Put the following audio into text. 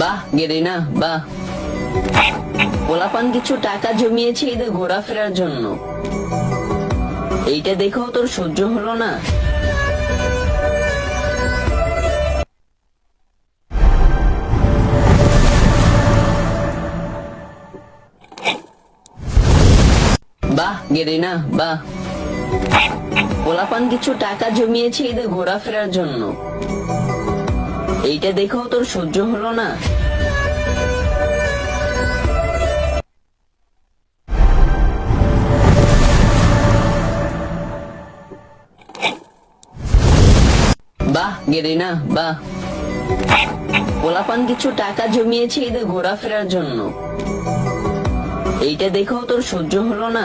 বাহ গেরিনা বাহ। পোলাপান কিছু টাকা জমিয়েছে ঈদে ঘোরাফেরার জন্য, এইটা দেখেও তোর সহ্য হলো না? বাহ গেরিনা বাহ। পোলাপান কিছু টাকা জমিয়েছে ঈদে ঘোরাফেরার জন্য, এইটা দেখেও তোর সহ্য হলো না? বাহ গেরিনা বাহ। পোলাপান কিছু টাকা জমিয়েছে ঈদে ঘোরাফেরার জন্য, এইটা দেখেও তোর সহ্য হলো না?